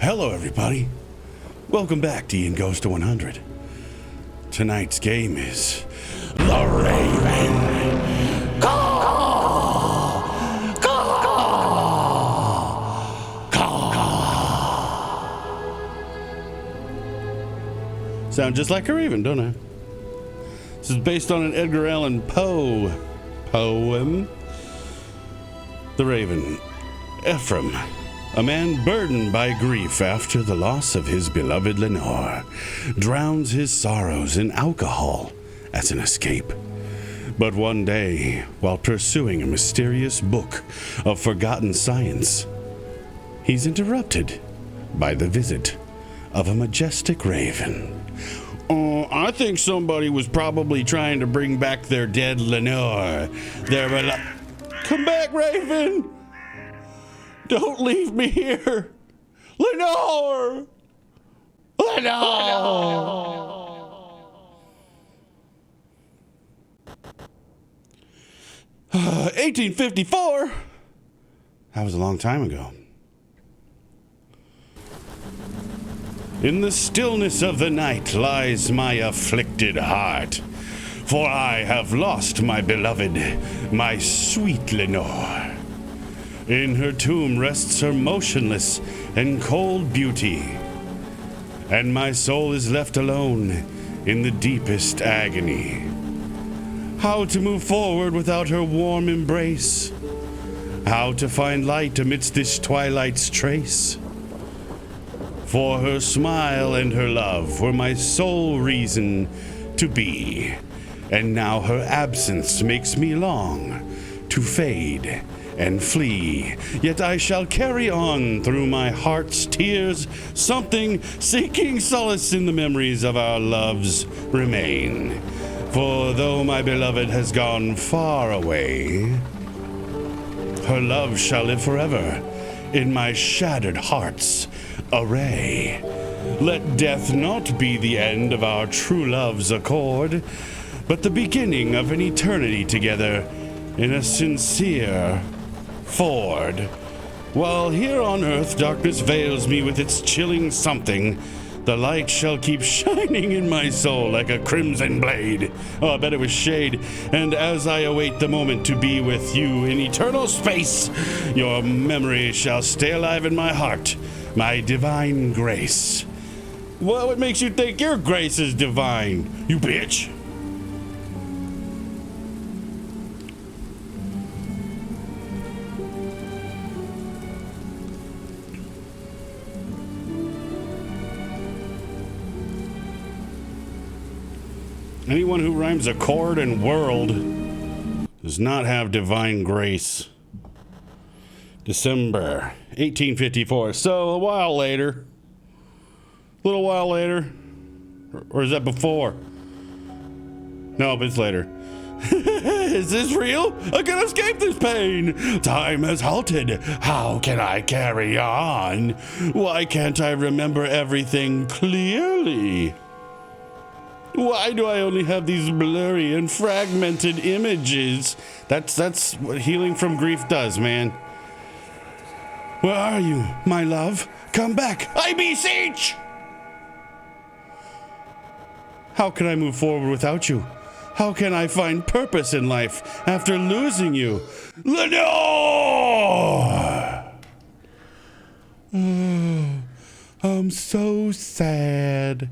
Hello, everybody. Welcome back to Ian Goes to 100. Tonight's game is The Raven. Caw! Caw! Caw! Sound just like a raven, don't I? This is based on an Edgar Allan Poe poem. The Raven. Ephraim, a man burdened by grief after the loss of his beloved Lenore, drowns his sorrows in alcohol as an escape. But one day, while pursuing a mysterious book of forgotten science, he's interrupted by the visit of a majestic raven. I think somebody was probably trying to bring back their dead Lenore. Come back, Raven! Don't leave me here! Lenore! Lenore! 1854? That was a long time ago. In the stillness of the night lies my afflicted heart, for I have lost my beloved, my sweet Lenore. In her tomb rests her motionless and cold beauty, and my soul is left alone in the deepest agony. How to move forward without her warm embrace? How to find light amidst this twilight's trace? For her smile and her love were my sole reason to be, and now her absence makes me long to fade and flee. Yet I shall carry on through my heart's tears, something seeking solace in the memories of our loves remain. For though my beloved has gone far away, her love shall live forever in my shattered heart's array. Let death not be the end of our true love's accord, but the beginning of an eternity together in a sincere Ford. While here on earth darkness veils me with its chilling something, the light shall keep shining in my soul like a crimson blade. Oh, I bet it was shade. And as I await the moment to be with you in eternal space, your memory shall stay alive in my heart, my divine grace. Well, what makes you think your grace is divine, you bitch? Anyone who rhymes accord and world does not have divine grace. December 1854. So a little while later. Or is that before? No, but it's later. Is this real? I can escape this pain. Time has halted. How can I carry on? Why can't I remember everything clearly? Why do I only have these blurry and fragmented images? That's what healing from grief does, man. Where are you, my love? Come back, I beseech! How can I move forward without you? How can I find purpose in life after losing you? Lenore! I'm so sad.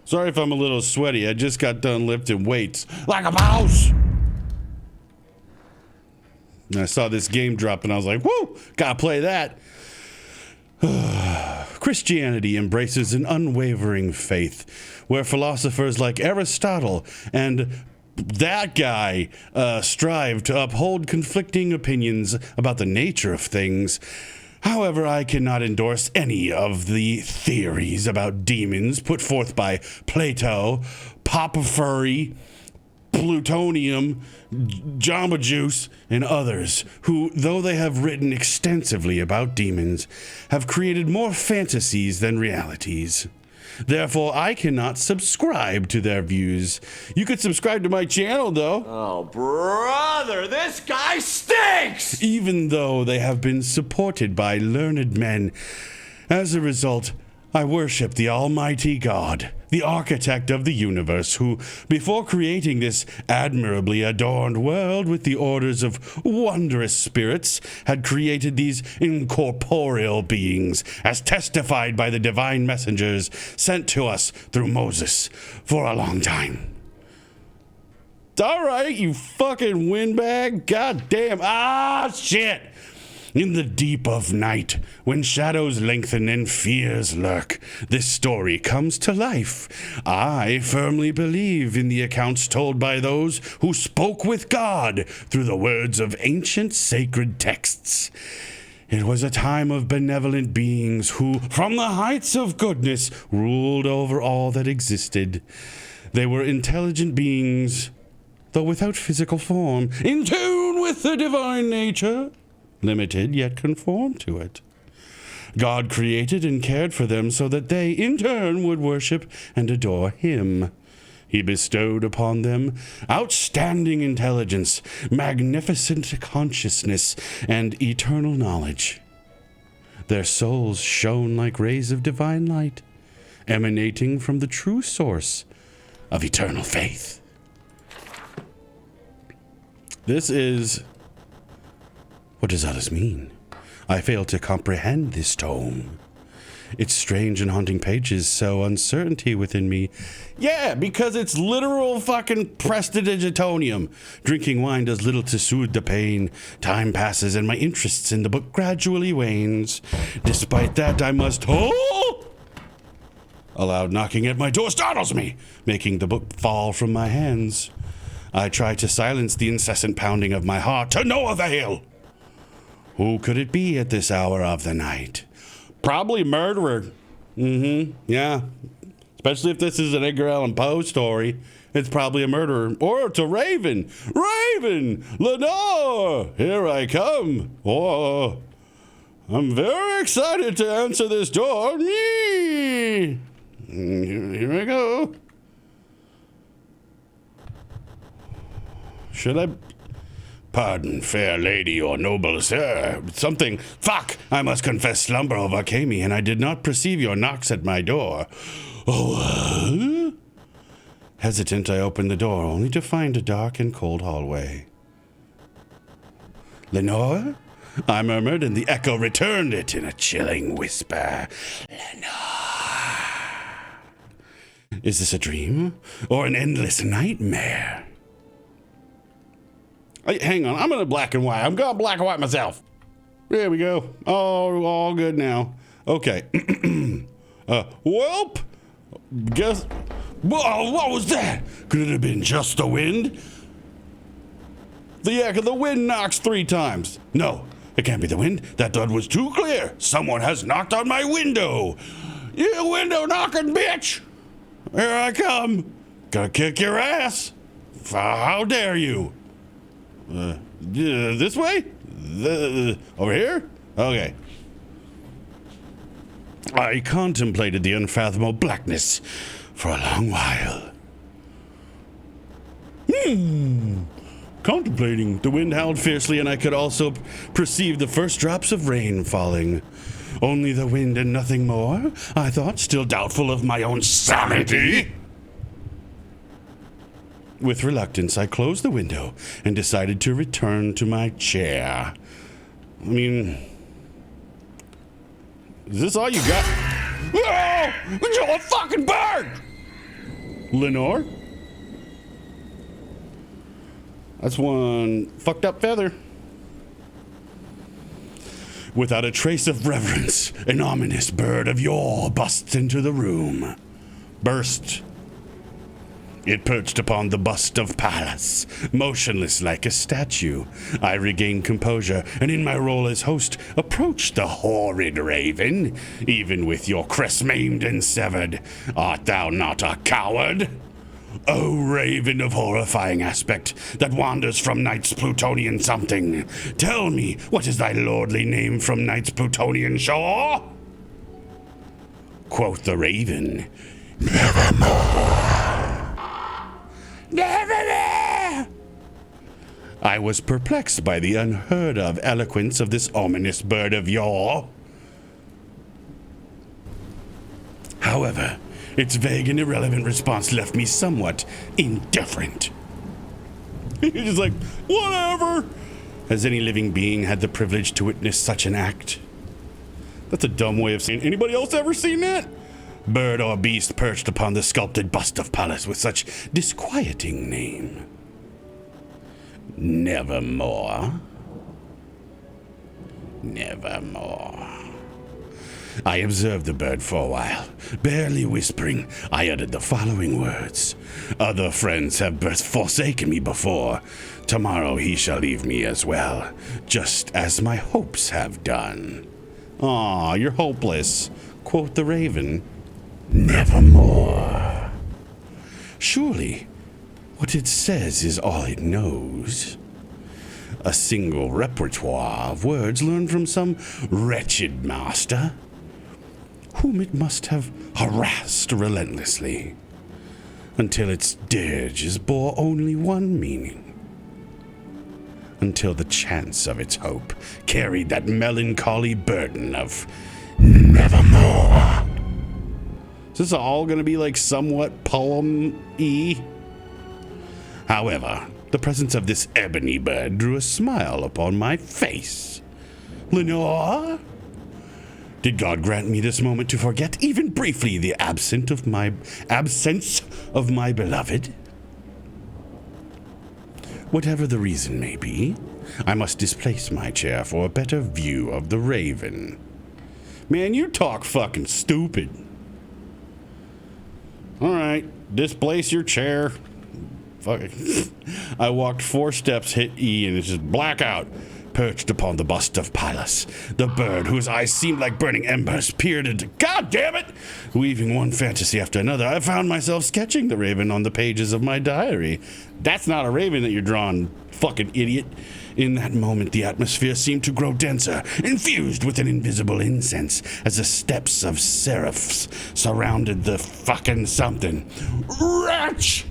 Sorry if I'm a little sweaty. I just got done lifting weights like a mouse. And I saw this game drop and I was like, whoo, gotta play that. Christianity embraces an unwavering faith where philosophers like Aristotle and that guy strive to uphold conflicting opinions about the nature of things. However, I cannot endorse any of the theories about demons put forth by Plato, Papa Furry, Plutonium, Jamba Juice, and others who, though they have written extensively about demons, have created more fantasies than realities. Therefore, I cannot subscribe to their views. You could subscribe to my channel, though. Oh, brother, this guy stinks! Even though they have been supported by learned men As a result, I worship the Almighty God, the architect of the universe, who, before creating this admirably adorned world with the orders of wondrous spirits, had created these incorporeal beings, as testified by the divine messengers sent to us through Moses for a long time. All right, you fucking windbag. God damn. Ah, shit. In the deep of night, when shadows lengthen and fears lurk, this story comes to life. I firmly believe in the accounts told by those who spoke with God through the words of ancient sacred texts. It was a time of benevolent beings who, from the heights of goodness, ruled over all that existed. They were intelligent beings, though without physical form, in tune with the divine nature, limited yet conformed to it. God created and cared for them so that they, in turn, would worship and adore Him. He bestowed upon them outstanding intelligence, magnificent consciousness, and eternal knowledge. Their souls shone like rays of divine light, emanating from the true source of eternal faith. This is... What does all this mean? I fail to comprehend this tome. Its strange and haunting pages sow uncertainty within me. Yeah, because it's literal fucking prestidigitonium. Drinking wine does little to soothe the pain. Time passes and my interest in the book gradually wanes. Despite that, I must... Oh! A loud knocking at my door startles me, making the book fall from my hands. I try to silence the incessant pounding of my heart to no avail. Who could it be at this hour of the night? Probably murderer. Yeah. Especially if this is an Edgar Allan Poe story. It's probably a murderer. Or it's a raven. Raven! Lenore! Here I come. Oh, I'm very excited to answer this door. Me! Here I go. Should I... Pardon, fair lady or noble sir. Something... Fuck! I must confess slumber overcame me, and I did not perceive your knocks at my door. Oh, Hesitant, I opened the door, only to find a dark and cold hallway. Lenore? I murmured, and the echo returned it in a chilling whisper. Lenore. Is this a dream? Or an endless nightmare? Hey, hang on, I'm in a black and white. I'm going black and white myself. There we go. Oh, all good now. Okay. Welp. Guess. Whoa, what was that? Could it have been just the wind? The wind knocks 3 times. No, it can't be the wind. That thud was too clear. Someone has knocked on my window. You window knocking bitch. Here I come. Gonna kick your ass. How dare you? This way? Over here? Okay. I contemplated the unfathomable blackness for a long while. Contemplating, the wind howled fiercely, and I could also perceive the first drops of rain falling. Only the wind and nothing more, I thought, still doubtful of my own sanity. With reluctance, I closed the window and decided to return to my chair. I mean, is this all you got? Oh, you're a fucking bird! Lenore? That's one fucked up feather. Without a trace of reverence, an ominous bird of yore burst into the room. It perched upon the bust of Pallas, motionless like a statue. I regained composure, and in my role as host, approached the horrid raven. Even with your crest maimed and severed, art thou not a coward? O raven of horrifying aspect, that wanders from night's Plutonian something, tell me, what is thy lordly name from night's Plutonian shore? Quoth the raven, Nevermore. Nevermore! I was perplexed by the unheard of eloquence of this ominous bird of yore. However, its vague and irrelevant response left me somewhat indifferent. He's just like, whatever. Has any living being had the privilege to witness such an act? That's a dumb way of saying. Anybody else ever seen that? Bird or beast perched upon the sculpted bust of Pallas with such disquieting name. Nevermore. Nevermore. I observed the bird for a while. Barely whispering, I uttered the following words. Other friends have forsaken me before. Tomorrow he shall leave me as well, just as my hopes have done. Aw, you're hopeless, quoth the raven. Nevermore. Surely, what it says is all it knows. A single repertoire of words learned from some wretched master, whom it must have harassed relentlessly, until its dirges bore only one meaning. Until the chance of its hope carried that melancholy burden of nevermore. Is this all going to be like somewhat poem-y? However, the presence of this ebony bird drew a smile upon my face. Lenore? Did God grant me this moment to forget, even briefly, the absence of my beloved? Whatever the reason may be, I must displace my chair for a better view of the raven. Man, you talk fucking stupid. Alright, displace your chair. Fuck. I walked 4 steps, hit E, and it's just blackout. Perched upon the bust of Pallas, the bird whose eyes seemed like burning embers peered into... God damn it! Weaving one fantasy after another, I found myself sketching the raven on the pages of my diary. That's not a raven that you're drawing, fucking idiot. In that moment, the atmosphere seemed to grow denser, infused with an invisible incense, as the steps of seraphs surrounded the fucking something. Wretch!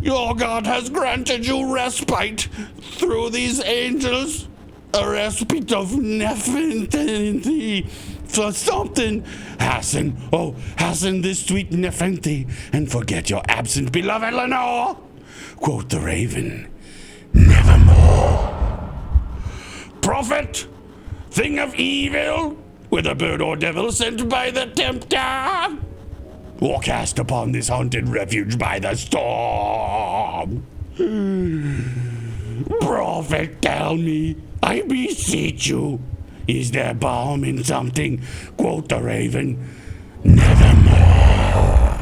Your God has granted you respite through these angels. A respite of Nepenthe for something. Hasten this sweet Nepenthe, and forget your absent beloved Lenore, quoth the raven. Nevermore. Prophet, thing of evil, whether bird or devil sent by the tempter, or cast upon this haunted refuge by the storm. Prophet, tell me, I beseech you, is there balm in something? Quoth the raven. Nevermore.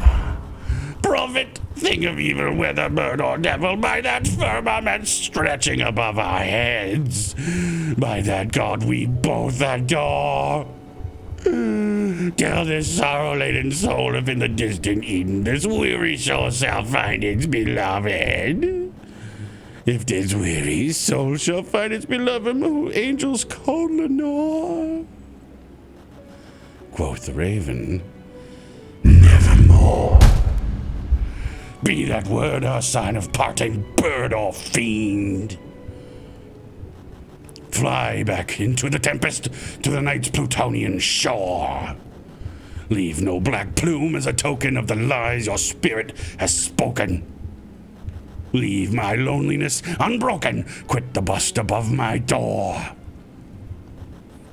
Prophet, thing of evil, whether bird or devil, by that firmament stretching above our heads, by that God we both adore. Tell this sorrow-laden soul if in the distant Eden this weary soul shall find its beloved. If this weary soul shall find its beloved, who angels call Lenore, quoth the raven, nevermore. Be that word a sign of parting, bird or fiend. Fly back into the tempest to the night's Plutonian shore. Leave no black plume as a token of the lies your spirit has spoken. Leave my loneliness unbroken. Quit the bust above my door.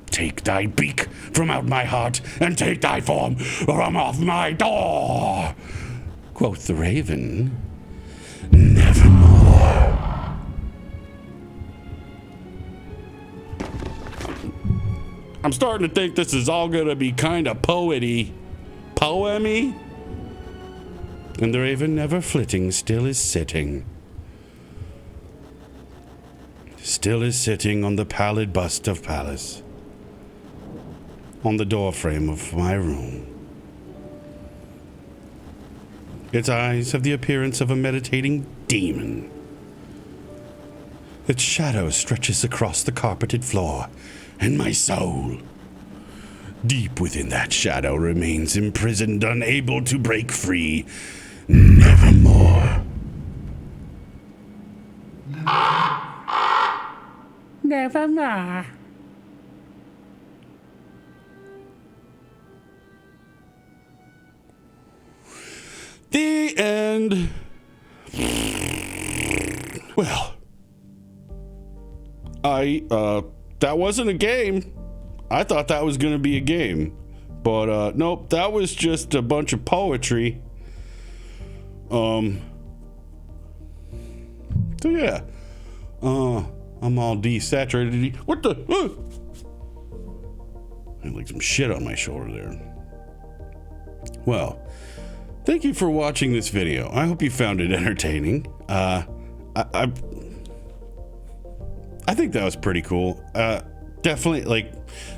Take thy beak from out my heart, and take thy form from off my door, quoth the raven. Nevermore. I'm starting to think this is all gonna be kind of poety. Poemy? And the raven, never flitting, still is sitting. Still is sitting on the pallid bust of Pallas, on the doorframe of my room. Its eyes have the appearance of a meditating demon. Its shadow stretches across the carpeted floor, and my soul, deep within that shadow, remains imprisoned, unable to break free. Nevermore. Nevermore. And well, that wasn't a game. I thought that was going to be a game, but nope, that was just a bunch of poetry. So yeah, I'm all desaturated. What the? I had like some shit on my shoulder there. Well, thank you for watching this video. I hope you found it entertaining. I think that was pretty cool. Definitely, like,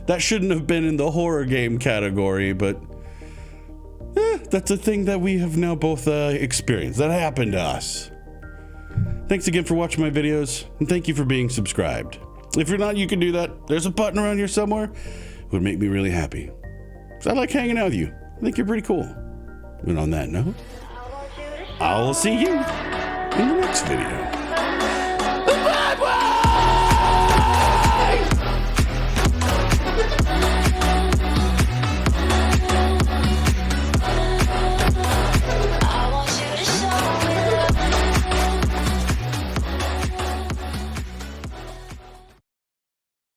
that shouldn't have been in the horror game category, but that's a thing that we have now both experienced. That happened to us. Thanks again for watching my videos, and thank you for being subscribed. If you're not, you can do that. There's a button around here somewhere. It would make me really happy. 'Cause I like hanging out with you. I think you're pretty cool. And on that note, I'll see you in the next video.